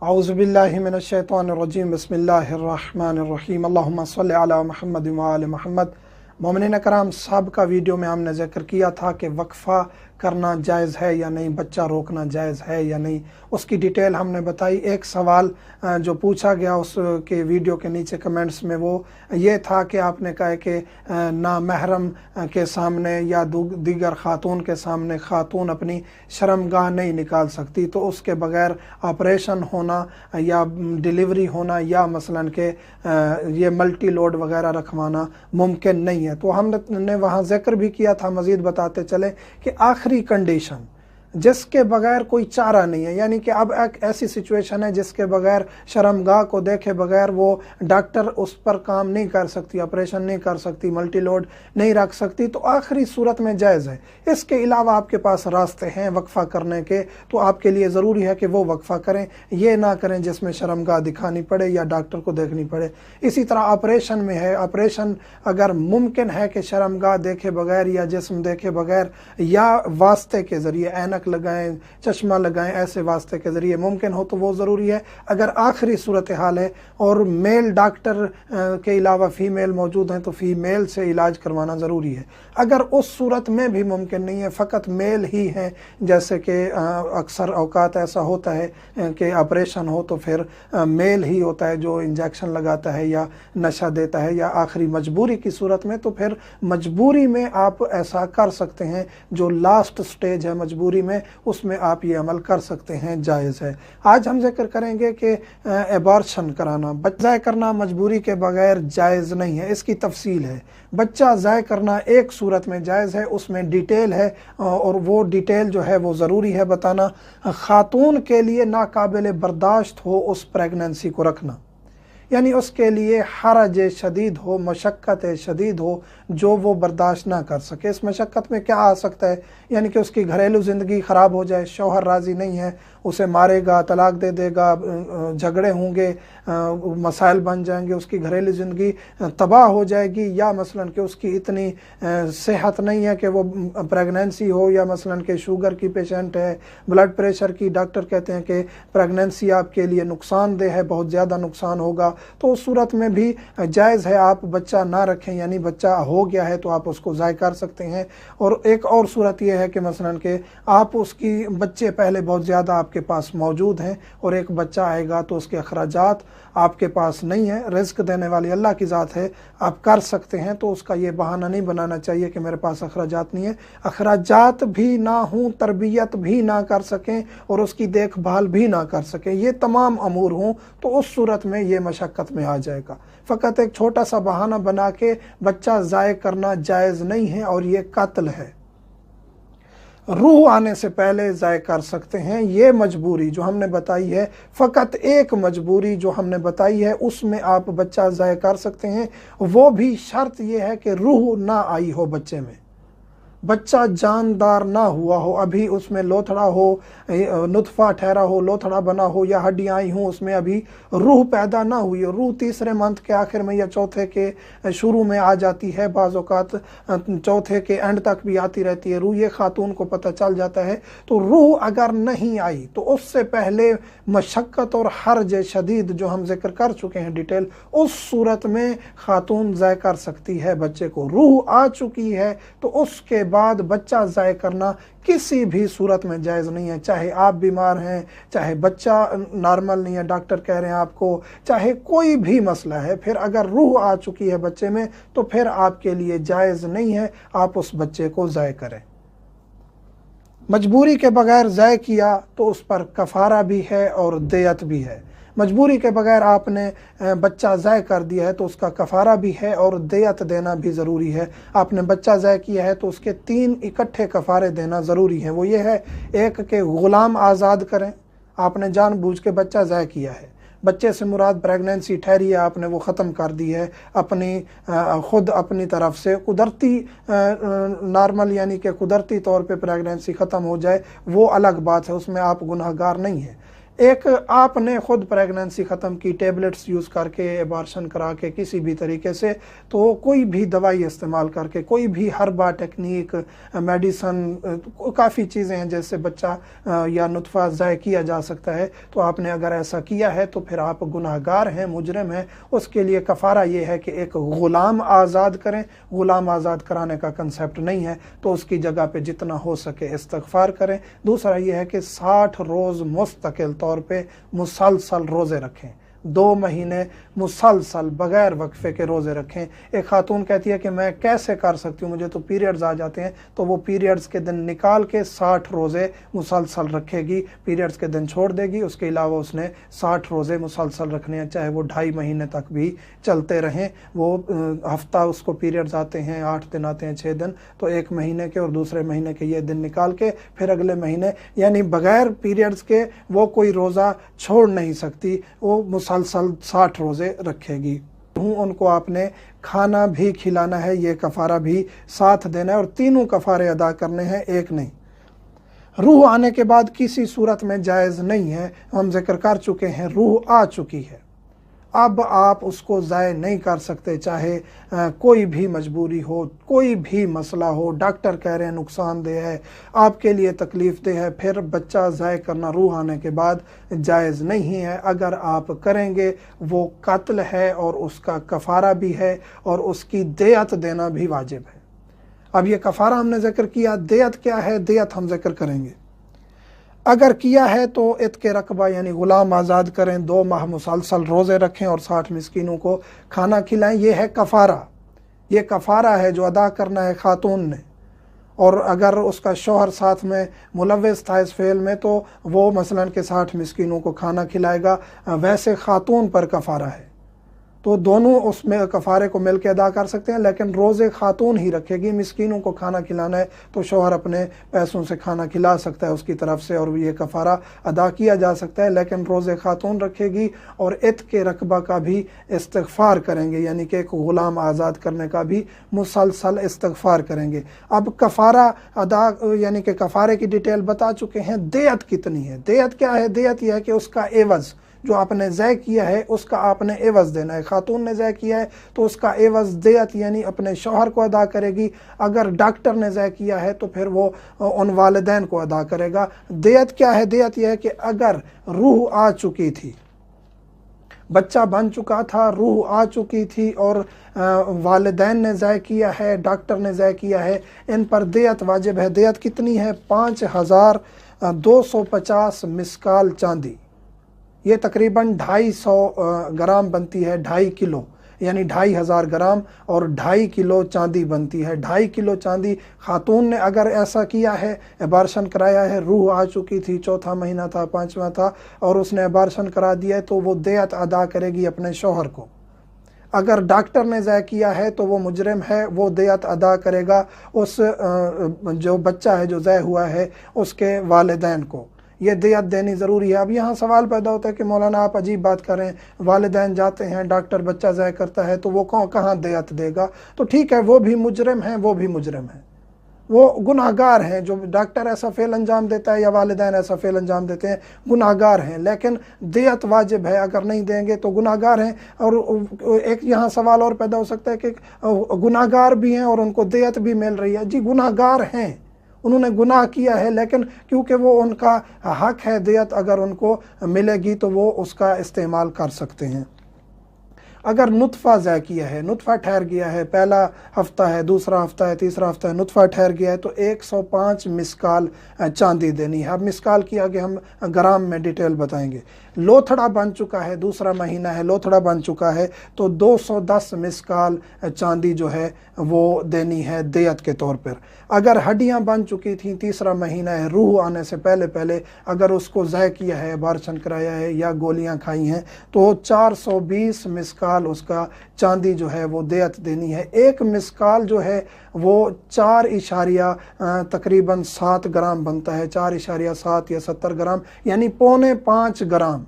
औज़ुबिल्लाहि मिनश्शैतानिर्रजीम बिस्मिल्लाहिर्रहमानिर्रहीम अल्लाहुम्मा सल्लि अला मुहम्मद व आले मुहम्मद। मोमिनीन कराम, साबिक़ा वीडियो में हमने ज़िक्र किया था कि वक्फ़ा करना जायज़ है या नहीं, बच्चा रोकना जायज़ है या नहीं, उसकी डिटेल हमने बताई। एक सवाल जो पूछा गया उसके वीडियो के नीचे कमेंट्स में वो ये था कि आपने कहा कि ना महरम के सामने या दीगर ख़ातून के सामने ख़ातून अपनी शर्मगाह नहीं निकाल सकती, तो उसके बग़ैर ऑपरेशन होना या डिलीवरी होना या मसलन के ये मल्टी लोड वगैरह रखवाना मुमकिन नहीं है। तो हमने वहाँ ज़िक्र भी किया था, मज़ीद बताते चले कि आखिरी कंडीशन जिसके बगैर कोई चारा नहीं है, यानी कि अब एक ऐसी सिचुएशन है जिसके बगैर शर्मगाह को देखे बगैर वो डॉक्टर उस पर काम नहीं कर सकती, ऑपरेशन नहीं कर सकती, मल्टी लोड नहीं रख सकती, तो आखिरी सूरत में जायज़ है। इसके अलावा आपके पास रास्ते हैं वक्फ़ा करने के, तो आपके लिए ज़रूरी है कि वो वक्फ़ा करें, ये ना करें जिसमें शर्मगाह दिखानी पड़े या डॉक्टर को देखनी पड़े। इसी तरह ऑपरेशन में है, ऑपरेशन अगर मुमकिन है कि शर्मगाह देखे बगैर या जिस्म देखे बगैर या वास्ते के ज़रिए ऐनक लगाएं, चश्मा लगाएं, ऐसे वास्ते के ज़रिए मुमकिन हो तो वो ज़रूरी है। अगर आखिरी सूरत हाल है और मेल डॉक्टर के अलावा फ़ीमेल मौजूद हैं तो फ़ीमेल से इलाज करवाना ज़रूरी है। अगर उस सूरत में भी मुमकिन नहीं है, फ़कत मेल ही हैं, जैसे कि अक्सर औकात ऐसा होता है कि ऑपरेशन हो तो फिर मेल ही होता है जो इंजेक्शन लगाता है या नशा देता है, या आखिरी मजबूरी की सूरत में तो फिर मजबूरी में आप ऐसा कर सकते हैं। जो लास्ट स्टेज है मजबूरी में, उसमें आप ये अमल कर सकते हैं, जायज़ है। आज हम जिक्र करेंगे कि एबॉर्शन कराना, बच्चा करना मजबूरी के बगैर जायज़ नहीं है। इसकी तफसील है। बच्चा ज़ाय करना एक सूरत में जायज़ है, उसमें डिटेल है और वो डिटेल जो है वो ज़रूरी है बताना। ख़ातून के लिए नाकाबिल बर्दाश्त हो उस प्रेगनेंसी को रखना, यानी उसके लिए हरज शदीद हो, मशक्क़त शदीद हो जो वो बर्दाश्त ना कर सके। इस मशक्क़त में क्या आ सकता है, यानी कि उसकी घरेलू ज़िंदगी ख़राब हो जाए, शौहर राज़ी नहीं है, उसे मारेगा, तलाक दे देगा, झगड़े होंगे, मसाइल बन जाएंगे, उसकी घरेलू ज़िंदगी तबाह हो जाएगी, या मसलन कि उसकी इतनी सेहत नहीं है कि वो प्रेगनेंसी हो, या मसलन कि शुगर की पेशेंट है, ब्लड प्रेशर की, डॉक्टर कहते हैं कि प्रेगनेंसी आपके लिए नुकसानदेह है, बहुत ज़्यादा नुकसान होगा, तो उस सूरत में भी जायज़ है आप बच्चा ना रखें, यानी बच्चा हो गया है तो आप उसको ज़ाय कर सकते हैं। और एक और सूरत यह है कि मसलन कि आप उसकी बच्चे पहले बहुत ज़्यादा आपके पास मौजूद हैं और एक बच्चा आएगा तो उसके अखराजात आपके पास नहीं है, रिज़्क़ देने वाली अल्लाह की ज़ात है, आप कर सकते हैं, तो उसका ये बहाना नहीं बनाना चाहिए कि मेरे पास अखराजात नहीं है। अखराजात भी ना हों, तरबियत भी ना कर सकें और उसकी देखभाल भी ना कर सकें, ये तमाम अमूर हों, तो उस सूरत में ये मशक्क़त में आ जाएगा। फ़कत एक छोटा सा बहाना बना के बच्चा ज़ाय करना जायज़ नहीं है और ये कत्ल है। रूह आने से पहले ज़ाय कर सकते हैं। ये मजबूरी जो हमने बताई है, फ़कत एक मजबूरी जो हमने बताई है, उसमें आप बच्चा ज़ाय कर सकते हैं। वो भी शर्त ये है कि रूह ना आई हो बच्चे में, बच्चा जानदार ना हुआ हो, अभी उसमें लोथड़ा हो, नुतफ़ा ठहरा हो, लोथड़ा बना हो, या हड्डियाँ आई हों, उसमें अभी रूह पैदा ना हुई हो। रूह तीसरे मंथ के आखिर में या चौथे के शुरू में आ जाती है, बाज़ औक़ात चौथे के एंड तक भी आती रहती है रूह, ये ख़ातून को पता चल जाता है। तो रूह अगर नहीं आई तो उससे पहले मशक्क़त और हर्ज शदीद जो हम जिक्र कर चुके हैं डिटेल, उस सूरत में ख़ातून ज़ाय कर सकती है बच्चे को। रूह आ चुकी है तो उसके बाद बच्चा ज़ाय करना किसी भी सूरत में जायज़ नहीं है। चाहे आप बीमार हैं, चाहे बच्चा नॉर्मल नहीं है, डॉक्टर कह रहे हैं आपको, चाहे कोई भी मसला है, फिर अगर रूह आ चुकी है बच्चे में तो फिर आपके लिए जायज़ नहीं है आप उस बच्चे को ज़ाय करें। मजबूरी के बगैर ज़ाय किया तो उस पर कफ़ारा भी है और दियत भी है। मजबूरी के बगैर आपने बच्चा ज़ाय कर दिया है तो उसका कफ़ारा भी है और दियत देना भी ज़रूरी है। आपने बच्चा ज़ाय किया है तो उसके 3 इकट्ठे कफ़ारे देना ज़रूरी है। वो ये है, एक के ग़ुलाम आज़ाद करें, आपने जानबूझ के बच्चा ज़ाय किया है, बच्चे से मुराद प्रेगनेंसी ठहरी है, आपने वो ख़त्म कर दी है अपनी ख़ुद अपनी तरफ से, कुदरती नॉर्मल यानी कि कुदरती तौर पे प्रेगनेंसी ख़त्म हो जाए वो अलग बात है, उसमें आप गुनहगार नहीं हैं। एक आपने ख़ुद प्रेगनेंसी ख़त्म की टेबलेट्स यूज़ करके, एबार्शन करा के, किसी भी तरीके से, तो कोई भी दवाई इस्तेमाल करके, कोई भी हर्बा टेक्निक, मेडिसन, काफ़ी चीज़ें हैं जैसे बच्चा या नुतफ़ा ज़ाय किया जा सकता है। तो आपने अगर ऐसा किया है तो फिर आप गुनाहगार हैं, मुजरिम हैं। उसके लिए कफ़ारा ये है कि एक ग़ुलाम आज़ाद करें। ग़ुलाम आज़ाद कराने का कंसेप्ट नहीं है, तो उसकी जगह पे जितना हो सके इस्तिग़फ़ार करें। दूसरा ये है कि 60 रोज़ मुस्तकिल तौर पे मुसलसल रोज़े रखें, 2 महीने मुसलसल बग़ैर वक्फे के रोज़े रखें। एक खातून कहती है कि मैं कैसे कर सकती हूँ, मुझे तो पीरियड्स आ जाते हैं। तो वो पीरियड्स के दिन निकाल के 60 रोज़े मुसलसल रखेगी, पीरियड्स के दिन छोड़ देगी। उसके अलावा उसने 60 रोज़े मुसलसल रखने हैं, चाहे वो 2.5 महीने तक भी चलते रहें। वो हफ्ता उसको पीरियड्स आते हैं, 8 दिन आते हैं, 6 दिन, तो 1 महीने के और दूसरे महीने के ये दिन निकाल के फिर अगले महीने, यानी बग़ैर पीरियड्स के वो कोई रोज़ा छोड़ नहीं सकती, वो मुसलसल 60 रोज़े रखेगी। उनको आपने खाना भी खिलाना है, ये कफ़ारा भी साथ देना है, और तीनों कफ़ारे अदा करने हैं, एक नहीं। रूह आने के बाद किसी सूरत में जायज़ नहीं है, हम जिक्र कर चुके हैं, रूह आ चुकी है, अब आप उसको ज़ाय नहीं कर सकते। चाहे कोई भी मजबूरी हो, कोई भी मसला हो, डॉक्टर कह रहे हैं नुकसानदेह है, आपके लिए तकलीफ़ देह है, फिर बच्चा ज़ाय करना रूह आने के बाद जायज़ नहीं है। अगर आप करेंगे वो कत्ल है, और उसका कफ़ारा भी है, और उसकी देयत देना भी वाजिब है। अब ये कफ़ारा हमने ज़िक्र किया, देयत क्या है, देयत हम ज़िक्र करेंगे। अगर किया है तो इत्के रकबा यानी ग़ुलाम आज़ाद करें, 2 माह मुसलसल रोज़े रखें और 60 मिस्कीनों को खाना खिलाएं। ये है कफ़ारा, ये कफ़ारा है जो अदा करना है खातून ने। और अगर उसका शौहर साथ में मुलव्वस था इस फेल में, तो वो मसलन के 60 मिस्कीनों को खाना खिलाएगा। वैसे खातून पर कफ़ारा है, तो दोनों उसमें कफ़ारे को मिल के अदा कर सकते हैं, लेकिन रोज़े खातून ही रखेगी। मिस्कीनों को खाना खिलाना है तो शौहर अपने पैसों से खाना खिला सकता है उसकी तरफ से, और ये कफ़ारा अदा किया जा सकता है, लेकिन रोज़े खातून रखेगी। और इत्के रकबा का भी इस्तिग़फ़ार करेंगे, यानी कि एक ग़ुलाम आज़ाद करने का भी मुसलसल इस्तिग़फ़ार करेंगे। अब कफ़ारा अदा यानी कि कफ़ारे की डिटेल बता चुके हैं। देयत कितनी है, देयत क्या है? देयत यह है कि उसका एवज़ जो आपने ज़य किया है उसका आपने एवज़ देना है। खातून ने ज़य किया है तो उसका एवज़ देयत यानी अपने शौहर को अदा करेगी। अगर डॉक्टर ने ज़य किया है तो फिर वो उन वालिदैन को अदा करेगा। देयत क्या है? देयत यह है कि अगर रूह आ चुकी थी, बच्चा बन चुका था, रूह आ चुकी थी, और वालिदैन ने ज़य किया है, डॉक्टर ने ज़य किया है, इन पर देयत वाजिब है। देयत कितनी है? 5250 मिस्काल चांदी, ये तकरीबन 250 ग्राम बनती है, 2.5 किलो, यानी 2500 ग्राम, और 2.5 किलो चांदी बनती है। 2.5 किलो चांदी खातून ने अगर ऐसा किया है, एबार्शन कराया है, रूह आ चुकी थी, 4था महीना था, 5वां था, और उसने एबार्शन करा दिया है, तो वो देयत अदा करेगी अपने शौहर को। अगर डॉक्टर ने ज़य किया है तो वो मुजरिम है, वो देयत अदा करेगा उस जो बच्चा है जो ज़य हुआ है उसके वालिदैन को। ये देयत देनी ज़रूरी है। अब यहाँ सवाल पैदा होता है कि मौलाना आप अजीब बात कर रहे हैं, वालिदैन जाते हैं, डॉक्टर बच्चा ज़ाय करता है, तो वो कहाँ देयत देगा? तो ठीक है, वो भी मुजरिम हैं, वो भी मुजरिम हैं, वो गुनाहगार हैं। जो डॉक्टर ऐसा फ़ेल अंजाम देता है या वालिदैन ऐसा फ़ेल अंजाम देते हैं, गुनाहगार हैं, लेकिन देयत वाजिब है। अगर नहीं देंगे तो गुनाहगार हैं। और एक यहाँ सवाल और पैदा हो सकता है कि गुनाहगार भी हैं और उनको देयत भी मिल रही है। जी, गुनाहगार हैं, उन्होंने गुनाह किया है, लेकिन क्योंकि वो उनका हक है, देयत अगर उनको मिलेगी तो वो उसका इस्तेमाल कर सकते हैं। अगर नुतफ़ा ज़ाय किया है, नुतफ़ा ठहर गया है, पहला हफ्ता है, दूसरा हफ्ता है, तीसरा हफ्ता है, नुतफ़ा ठहर गया है, तो 105 मिस्काल चांदी देनी है। अब मिस्काल की आगे हम ग्राम में डिटेल बताएंगे। लोथड़ा बन चुका है, दूसरा महीना है, लोथड़ा बन चुका है, तो 210 मिस्काल चांदी जो है वो देनी है देयत के तौर पर। अगर हड्डियां बन चुकी थी, तीसरा महीना है, रूह आने से पहले पहले अगर उसको ज़ाय किया है, एबार्शन कराया है या गोलियां खाई हैं, तो 420 मिस्काल उसका चांदी जो है वो देयत देनी है। एक मिस्काल जो है वो 4 तकरीबन 7 ग्राम बनता है, 4.7 या 70 ग्राम, यानी 4.25 ग्राम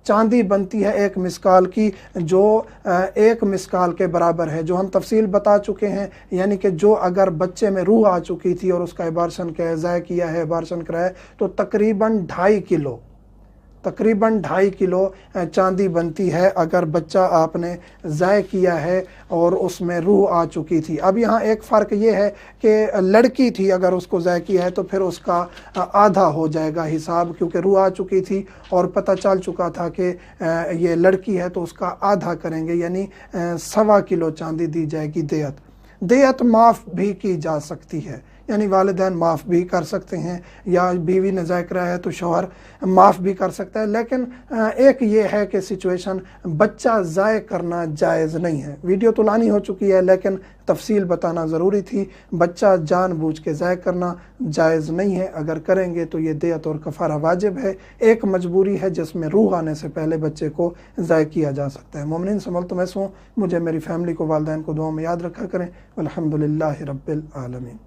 चांदी बनती है एक मिस्काल की, जो 1 मिस्काल के बराबर है, जो हम तफसील बता चुके हैं। यानी कि जो अगर बच्चे में रूह आ चुकी थी और उसका एबार्शन ज़ाय किया है, एबार्शन कराया, तो तकरीबन 2.5 किलो तकरीबन 2.5 किलो चांदी बनती है अगर बच्चा आपने ज़ाय किया है और उसमें रूह आ चुकी थी। अब यहाँ एक फ़र्क ये है कि लड़की थी, अगर उसको ज़ाय किया है तो फिर उसका आधा हो जाएगा हिसाब, क्योंकि रूह आ चुकी थी और पता चल चुका था कि ये लड़की है, तो उसका आधा करेंगे, यानी 1.25 किलो चांदी दी जाएगी दियत। दियत माफ़ भी की जा सकती है, यानी वालिदैन माफ़ भी कर सकते हैं, या बीवी ने ज़ाय कराया है तो शौहर माफ़ भी कर सकता है। लेकिन एक ये है कि सिचुएशन बच्चा ज़ाय करना जायज़ नहीं है। वीडियो तो लानी हो चुकी है लेकिन तफसील बताना ज़रूरी थी। बच्चा जानबूझ के ज़ाय करना जायज़ नहीं है, अगर करेंगे तो ये दियत और कफ़ारा वाजिब है। एक मजबूरी है जिसमें रूह आने से पहले बच्चे को ज़ाय किया जा सकता है। मोमिनीन संभल तो मैं मुझे, मेरी फैमिली को, वालिदैन को दुआ में याद रखा करें। अल्हम्दुलिल्लाहि रब्बिल आलमीन।